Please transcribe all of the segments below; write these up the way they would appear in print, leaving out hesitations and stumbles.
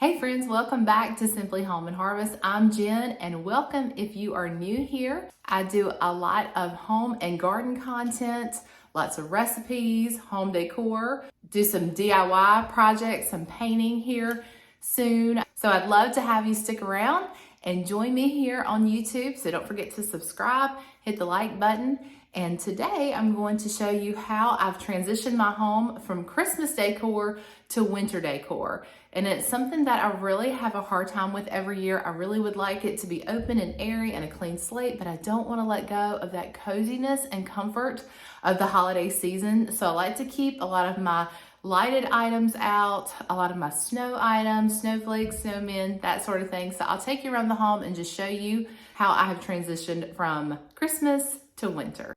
Hey friends, welcome back to Simply Home and Harvest. I'm Jen and welcome if you are new here. I do a lot of home and garden content, lots of recipes, home decor, do some DIY projects, some painting here soon. So I'd love to have you stick around and join me here on YouTube. So don't forget to subscribe, hit the like button. And today I'm going to show you how I've transitioned my home from Christmas decor to winter decor. And it's something that I really have a hard time with every year. I really would like it to be open and airy and a clean slate, but I don't want to let go of that coziness and comfort of the holiday season. So I like to keep a lot of my lighted items out, a lot of my snow items, snowflakes, snowmen, that sort of thing. So I'll take you around the home and just show you how I have transitioned from Christmas to winter.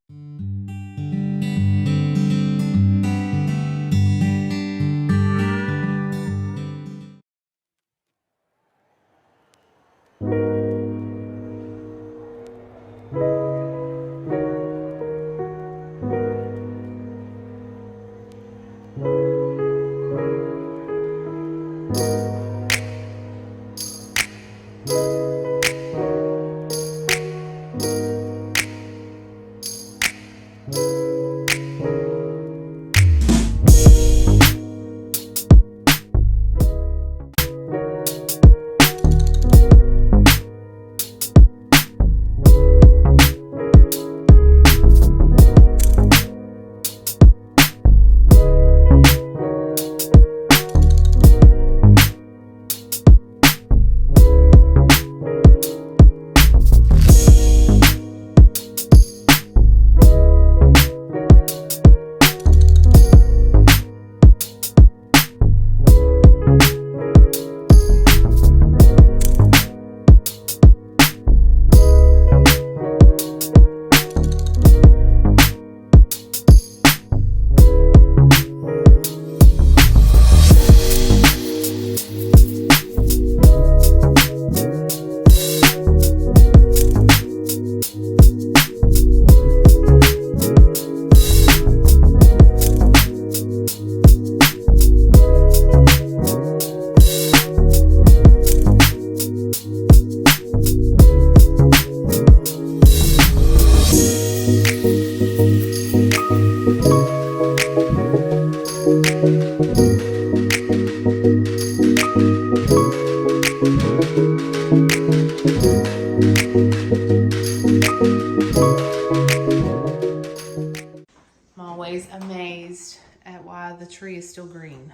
I'm always amazed at why the tree is still green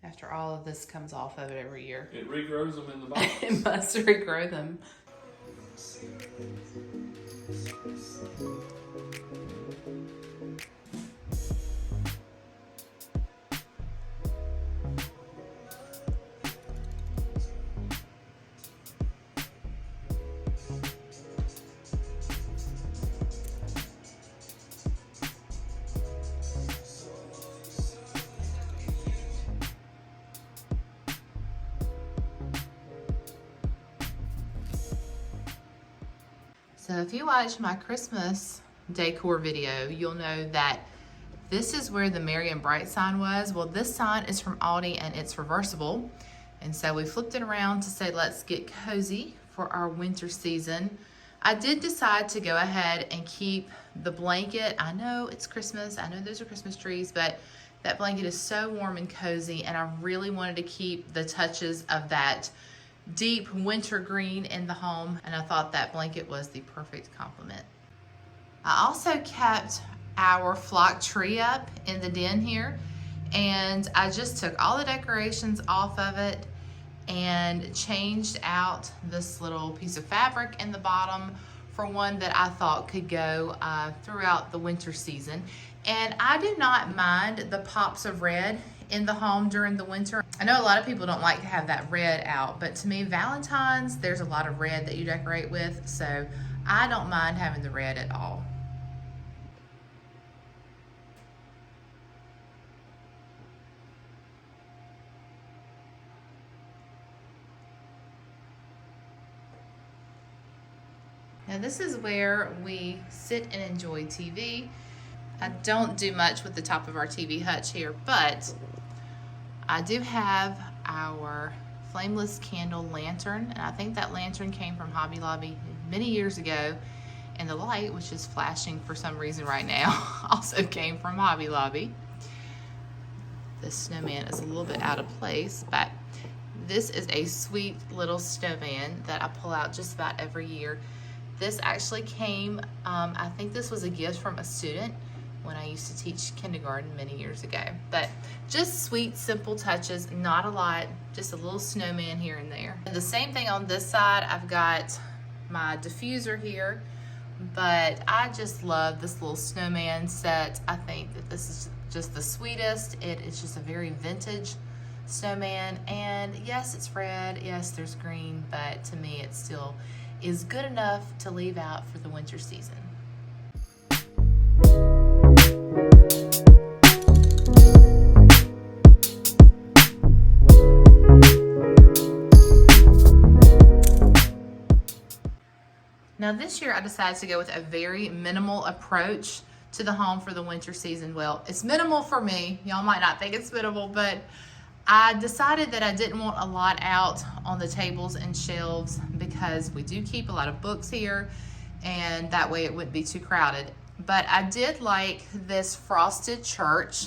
after all of this comes off of it every year. It regrows them in the box. It must regrow them. So if you watch my Christmas decor video, you'll know that this is where the Merry and Bright sign was. Well, this sign is from Aldi and it's reversible. And so we flipped it around to say, let's get cozy for our winter season. I did decide to go ahead and keep the blanket. I know it's Christmas, I know those are Christmas trees, but that blanket is so warm and cozy, and I really wanted to keep the touches of that deep winter green in the home, and I thought that blanket was the perfect complement. I also kept our flock tree up in the den here, and I just took all the decorations off of it and changed out this little piece of fabric in the bottom for one that I thought could go throughout the winter season. And I do not mind the pops of red in the home during the winter. I know a lot of people don't like to have that red out, but to me, Valentine's, there's a lot of red that you decorate with, so I don't mind having the red at all. Now this is where we sit and enjoy TV. I don't do much with the top of our TV hutch here, but I do have our flameless candle lantern, and I think that lantern came from Hobby Lobby many years ago, and the light, which is flashing for some reason right now, also came from Hobby Lobby. This snowman is a little bit out of place, but this is a sweet little snowman that I pull out just about every year. This actually came, I think this was a gift from a student when I used to teach kindergarten many years ago. But just sweet, simple touches, not a lot, just a little snowman here and there. And the same thing on this side, I've got my diffuser here, but I just love this little snowman set. I think that this is just the sweetest. It is just a very vintage snowman, and yes, it's red, yes, there's green, but to me it still is good enough to leave out for the winter season. Now this year I decided to go with a very minimal approach to the home for the winter season. Well, it's minimal for me. Y'all might not think it's minimal, but I decided that I didn't want a lot out on the tables and shelves because we do keep a lot of books here, and that way it wouldn't be too crowded. But I did like this frosted church,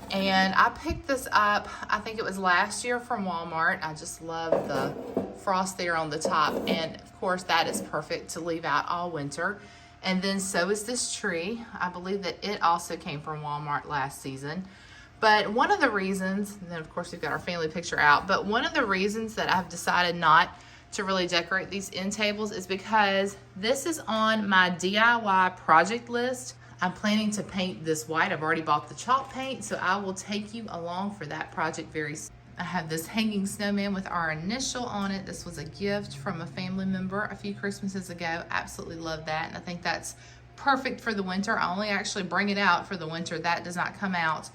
and I picked this up, I think it was last year from Walmart. I just love the frost there on the top, and of course that is perfect to leave out all winter. And then so is this tree. I believe that it also came from Walmart last season. But one of the reasons, and then of course we've got our family picture out, but one of the reasons that I've decided not to really decorate these end tables is because this is on my DIY project list. I'm planning to paint this white. I've already bought the chalk paint, so I will take you along for that project very soon. I have this hanging snowman with our initial on it. This was a gift from a family member a few Christmases ago. Absolutely love that, and I think that's perfect for the winter. I only actually bring it out for the winter. That does not come out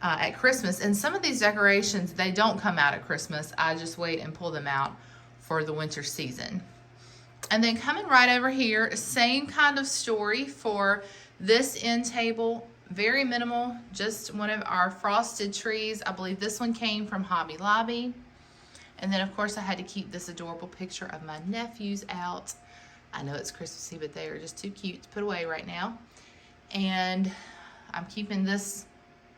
at Christmas. And some of these decorations, they don't come out at Christmas. I just wait and pull them out for the winter season. And then coming right over here, same kind of story for this end table. Very minimal, just one of our frosted trees. I believe this one came from Hobby Lobby. And then of course I had to keep this adorable picture of my nephews out. I know it's Christmassy, but they are just too cute to put away right now. And I'm keeping this,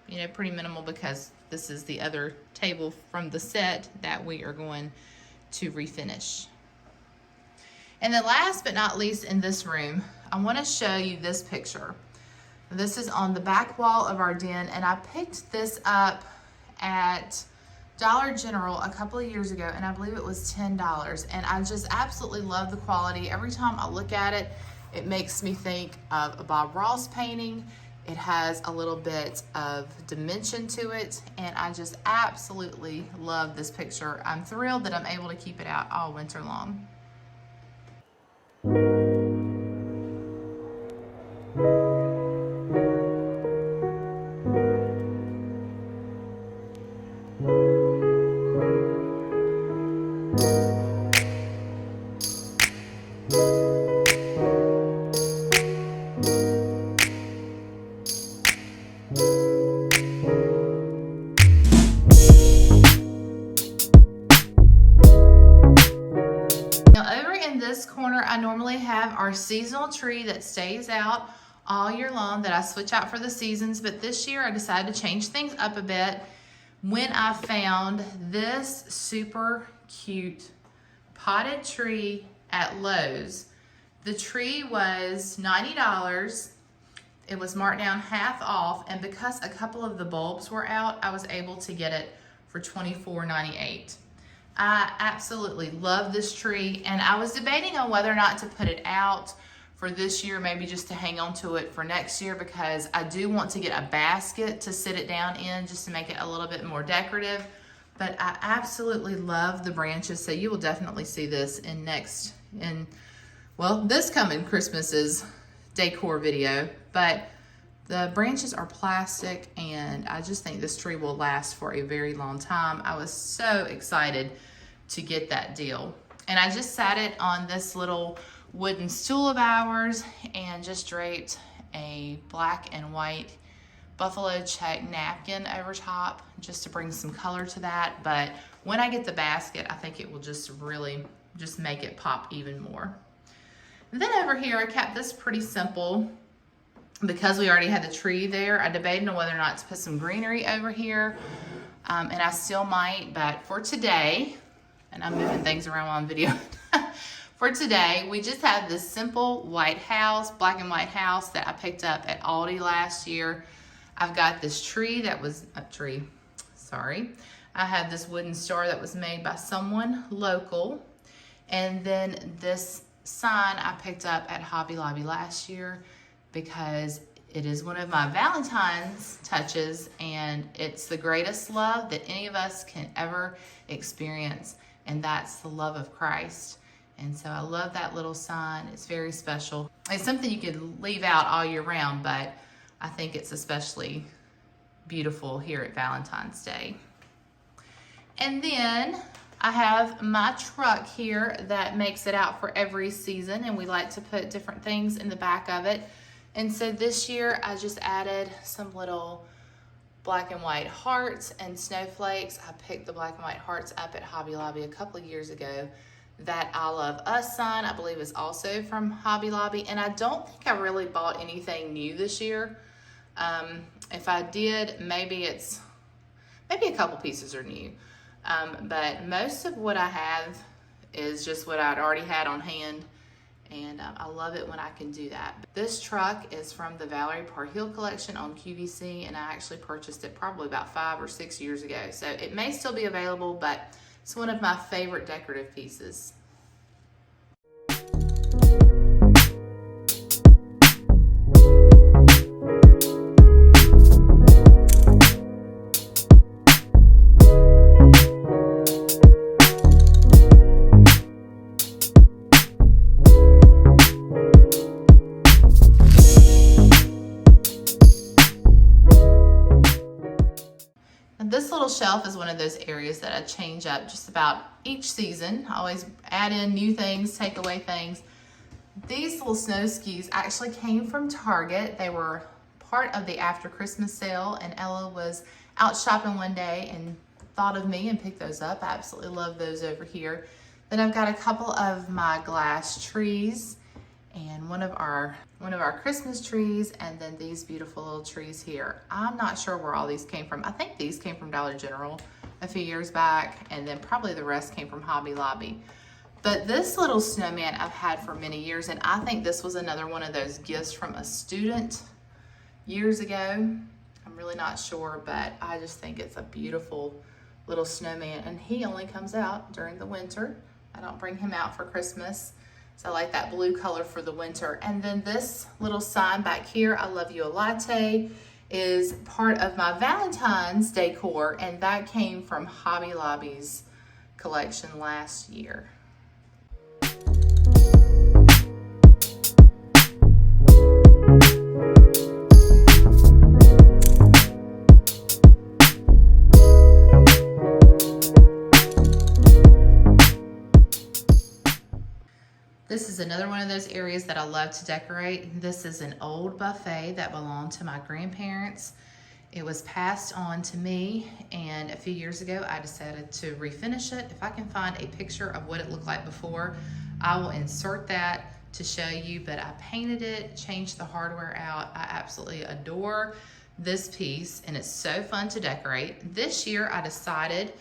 you know, pretty minimal because this is the other table from the set that we are going to refinish. And then last but not least in this room, I want to show you this picture. This is on the back wall of our den, and I picked this up at Dollar General a couple of years ago, and I believe it was $10. And I just absolutely love the quality. Every time I look at it, it makes me think of a Bob Ross painting. It has a little bit of dimension to it, and I just absolutely love this picture. I'm thrilled that I'm able to keep it out all winter long. This corner, I normally have our seasonal tree that stays out all year long that I switch out for the seasons, but this year I decided to change things up a bit when I found this super cute potted tree at Lowe's. The tree was $90. It was marked down half off, and because a couple of the bulbs were out, I was able to get it for $24.98. I absolutely love this tree, and I was debating on whether or not to put it out for this year, maybe just to hang on to it for next year, because I do want to get a basket to sit it down in just to make it a little bit more decorative. But I absolutely love the branches, so you will definitely see this in this coming Christmas's decor video. But the branches are plastic, and I just think this tree will last for a very long time. I was so excited to get that deal. And I just sat it on this little wooden stool of ours and just draped a black and white buffalo check napkin over top just to bring some color to that. But when I get the basket, I think it will just really just make it pop even more. And then over here, I kept this pretty simple because we already had the tree there. I debated on whether or not to put some greenery over here, and I still might, but for today, and I'm moving things around while I'm video. For today, we just have this simple white house, black and white house that I picked up at Aldi last year. I've got this tree that was, I have this wooden star that was made by someone local. And then this sign I picked up at Hobby Lobby last year because it is one of my Valentine's touches, and it's the greatest love that any of us can ever experience, and that's the love of Christ. And so I love that little sign. It's very special. It's something you could leave out all year round, but I think it's especially beautiful here at Valentine's Day. And then I have my truck here that makes it out for every season, and we like to put different things in the back of it. And so this year I just added some little black and white hearts and snowflakes. I picked the black and white hearts up at Hobby Lobby a couple of years ago. That I Love Us sign, I believe, is also from Hobby Lobby. And I don't think I really bought anything new this year. If I did, maybe a couple pieces are new. But most of what I have is just what I'd already had on hand. And I love it when I can do that. This truck is from the Valerie Parhill collection on QVC, and I actually purchased it probably about 5 or 6 years ago. So it may still be available, but it's one of my favorite decorative pieces. This little shelf is one of those areas that I change up just about each season. I always add in new things, take away things. These little snow skis actually came from Target. They were part of the after Christmas sale, and Ella was out shopping one day and thought of me and picked those up. I absolutely love those over here. Then I've got a couple of my glass trees and one of our Christmas trees, and then these beautiful little trees here. I'm not sure where all these came from. I think these came from Dollar General a few years back, and then probably the rest came from Hobby Lobby. But this little snowman I've had for many years, and I think this was another one of those gifts from a student years ago. I'm really not sure, but I just think it's a beautiful little snowman, and he only comes out during the winter. I don't bring him out for Christmas. So I like that blue color for the winter. And then this little sign back here, I Love You a Latte, is part of my Valentine's decor, and that came from Hobby Lobby's collection last year. This is another one of those areas that I love to decorate. This is an old buffet that belonged to my grandparents. It was passed on to me, and a few years ago I decided to refinish it. If I can find a picture of what it looked like before, I will insert that to show you, but I painted it, changed the hardware out. I absolutely adore this piece, and it's so fun to decorate. This year I decided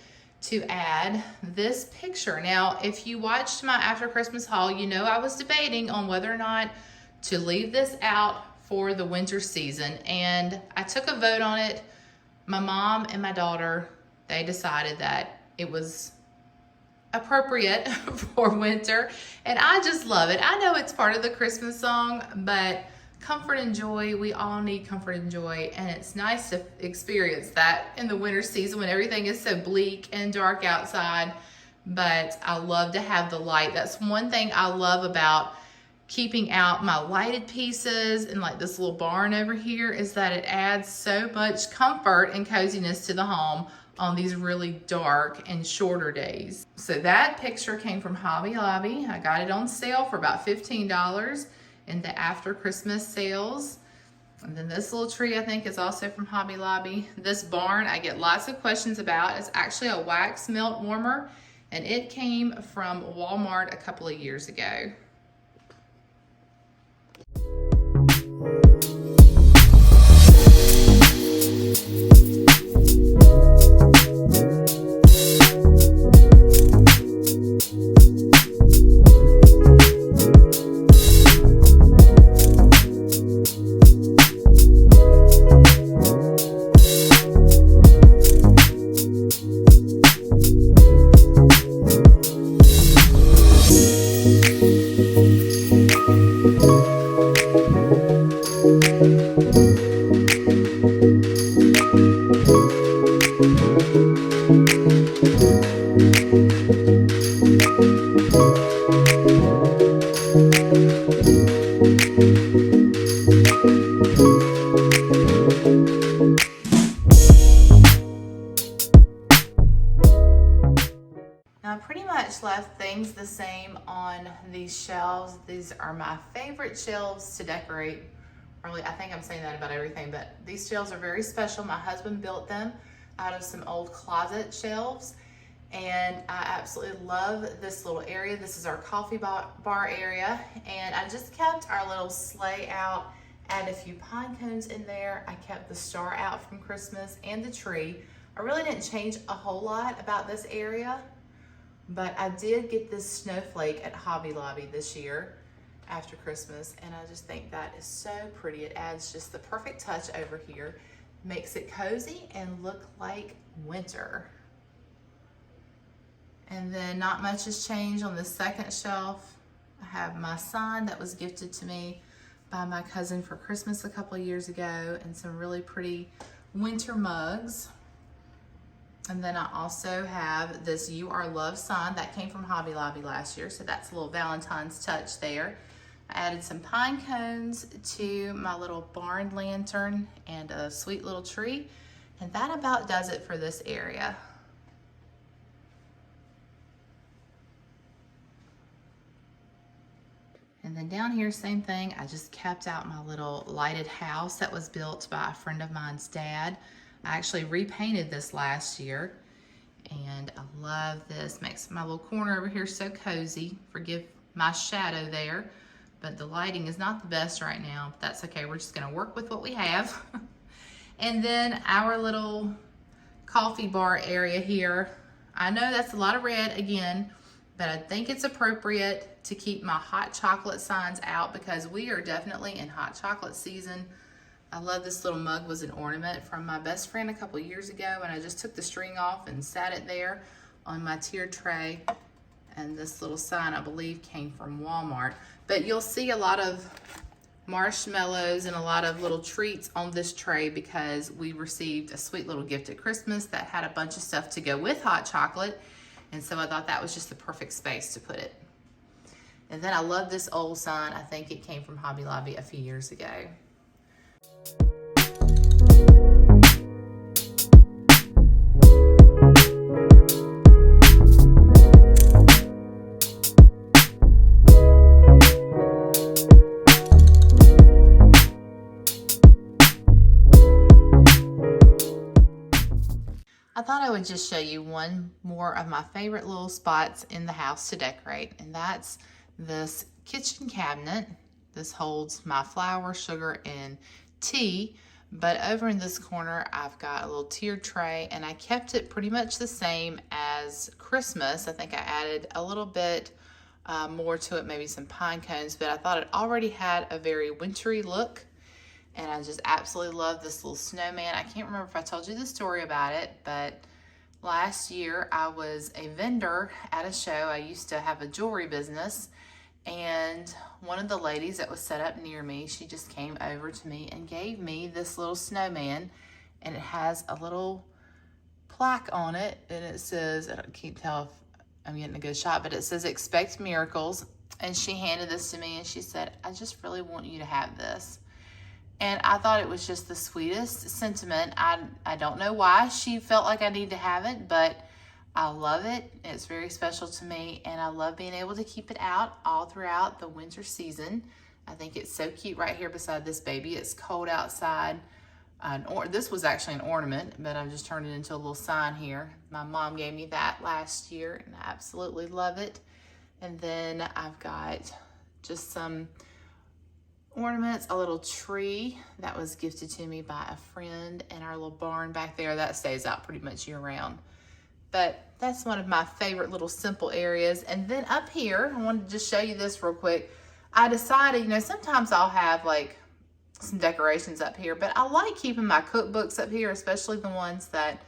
to add this picture. Now, if you watched my after Christmas haul, you know I was debating on whether or not to leave this out for the winter season, and I took a vote on it. My mom and my daughter, they decided that it was appropriate for winter, and I just love it. I know it's part of the Christmas song, but comfort and joy, we all need comfort and joy, and it's nice to experience that in the winter season when everything is so bleak and dark outside. But I love to have the light. That's one thing I love about keeping out my lighted pieces and like this little barn over here, is that it adds so much comfort and coziness to the home on these really dark and shorter days. So that picture came from Hobby Lobby. I got it on sale for about $15 in the after Christmas sales And then this little tree I think is also from Hobby Lobby. This barn I get lots of questions about. It's actually a wax melt warmer, and it came from Walmart a couple of years ago. Now I pretty much left things the same on these shelves. These are my favorite shelves to decorate. Really, I think I'm saying that about everything, but these shelves are very special. My husband built them out of some old closet shelves, and I absolutely love this little area. This is our coffee bar area, and I just kept our little sleigh out, added a few pine cones in there. I kept the star out from Christmas and the tree. I really didn't change a whole lot about this area, but I did get this snowflake at Hobby Lobby this year after Christmas, and I just think that is so pretty. It adds just the perfect touch over here, makes it cozy and look like winter. And then not much has changed on the second shelf. I have my sign that was gifted to me by my cousin for Christmas a couple of years ago, and some really pretty winter mugs. And then I also have this "You Are Loved" sign that came from Hobby Lobby last year, so that's a little Valentine's touch there. I added some pine cones to my little barn lantern and a sweet little tree, and that about does it for this area. And then down here, same thing. I just kept out my little lighted house that was built by a friend of mine's dad. I actually repainted this last year, and I love this. Makes my little corner over here so cozy. Forgive my shadow there, but the lighting is not the best right now, but that's okay. We're just gonna work with what we have. And then our little coffee bar area here. I know that's a lot of red again, but I think it's appropriate to keep my hot chocolate signs out because we are definitely in hot chocolate season. I love this little mug. Was an ornament from my best friend a couple years ago, and I just took the string off and sat it there on my tiered tray. And this little sign, I believe, came from Walmart. But you'll see a lot of marshmallows and a lot of little treats on this tray because we received a sweet little gift at Christmas that had a bunch of stuff to go with hot chocolate. And so I thought that was just the perfect space to put it. And then I love this old sign. I think it came from Hobby Lobby a few years ago. I thought I would just show you one more of my favorite little spots in the house to decorate, and that's this kitchen cabinet. This holds my flour, sugar, and tea, but over in this corner I've got a little tiered tray, and I kept it pretty much the same as Christmas. I think I added a little bit more to it, maybe some pine cones, but I thought it already had a very wintry look. And I just absolutely love this little snowman. I can't remember if I told you the story about it, but last year I was a vendor at a show. I used to have a jewelry business, and one of the ladies that was set up near me, she just came over to me and gave me this little snowman, and it has a little plaque on it, and it says, I can't tell if I'm getting a good shot, but it says "Expect Miracles." And she handed this to me and she said, "I just really want you to have this." And I thought it was just the sweetest sentiment. I don't know why she felt like I need to have it, but I love it. It's very special to me, and I love being able to keep it out all throughout the winter season. I think it's so cute right here beside this baby. It's cold outside. This was actually an ornament, but I've just turned it into a little sign here. My mom gave me that last year, and I absolutely love it. And then I've got just some ornaments, a little tree that was gifted to me by a friend, and our little barn back there that stays out pretty much year round. But that's one of my favorite little simple areas. And then up here, I wanted to just show you this real quick. I decided, you know, sometimes I'll have like some decorations up here, but I like keeping my cookbooks up here, especially the ones that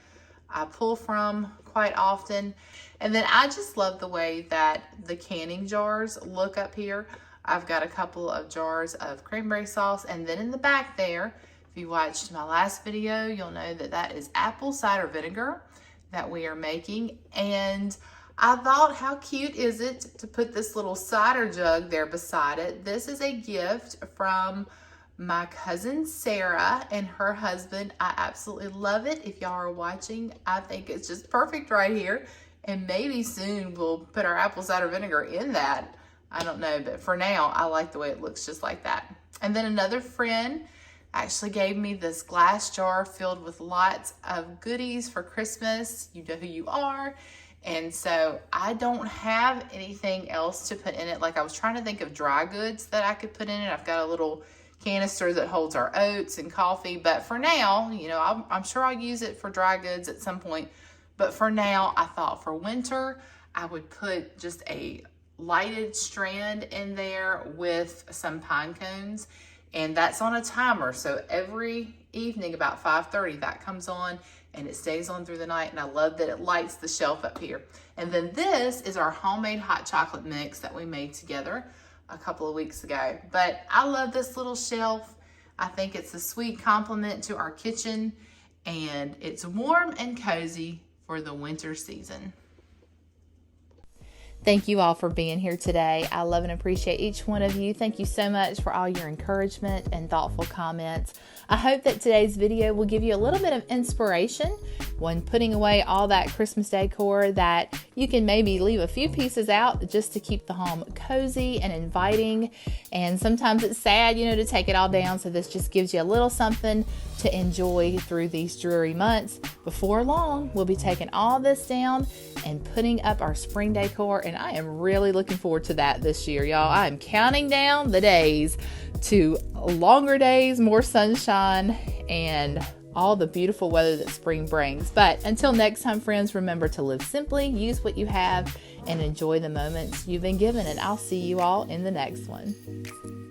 I pull from quite often. And then I just love the way that the canning jars look up here. I've got a couple of jars of cranberry sauce, and then in the back there, if you watched my last video, you'll know that that is apple cider vinegar that we are making. And I thought, how cute is it to put this little cider jug there beside it? This is a gift from my cousin Sarah and her husband. I absolutely love it. If y'all are watching, I think it's just perfect right here. And maybe soon we'll put our apple cider vinegar in that. I don't know, but for now, I like the way it looks just like that. And then another friend actually gave me this glass jar filled with lots of goodies for Christmas. You know who you are. And so I don't have anything else to put in it. Like, I was trying to think of dry goods that I could put in it. I've got a little canister that holds our oats and coffee. But for now, you know, I'm sure I'll use it for dry goods at some point. But for now, I thought for winter, I would put just a lighted strand in there with some pine cones. And that's on a timer. So every evening about 5:30, that comes on and it stays on through the night. And I love that it lights the shelf up here. And then this is our homemade hot chocolate mix that we made together a couple of weeks ago. But I love this little shelf. I think it's a sweet compliment to our kitchen, and it's warm and cozy for the winter season. Thank you all for being here today. I love and appreciate each one of you. Thank you so much for all your encouragement and thoughtful comments. I hope that today's video will give you a little bit of inspiration when putting away all that Christmas decor, that you can maybe leave a few pieces out just to keep the home cozy and inviting. And sometimes it's sad, you know, to take it all down. So this just gives you a little something to enjoy through these dreary months. Before long, we'll be taking all this down and putting up our spring decor, and I am really looking forward to that this year, y'all. I am counting down the days to longer days, more sunshine, and all the beautiful weather that spring brings. But until next time, friends, remember to live simply, use what you have, and enjoy the moments you've been given, and I'll see you all in the next one.